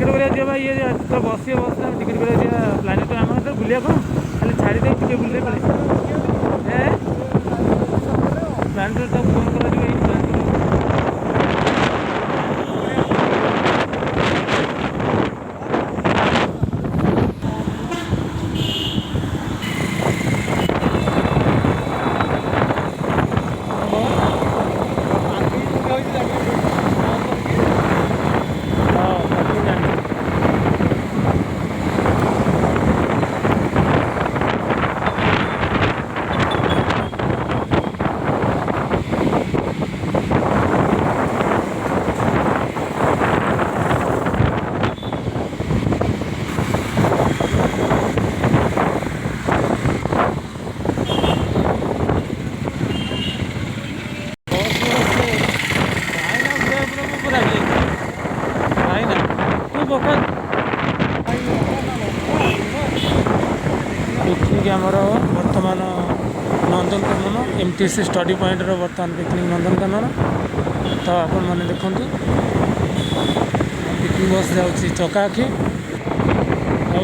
ticket କରିବା ଯିବା ये तो बस टिकेट କରିବା ଯିବା ପ୍ଲାନିଂ ତ ଆମର ତ ବୁଲିବା କ'ଣ ଖାଲି ଛାଡ଼ିଦେଇ ଟିକେ ବୁଲିଲେ ପଳେଇ ପ୍ଲାନ୍ ତ ଫୋନ୍ କରାଯିବ ଏଇ ପ୍ଲାନ୍ पिकनिक आमर बर्तमान नंदनकानन एमटीसी स्टडी पॉइंट बर्तमान पिकनिक नंदनकानन तो आपण मैंने देखु पिकनिक बस जाऊँगी चकाखी और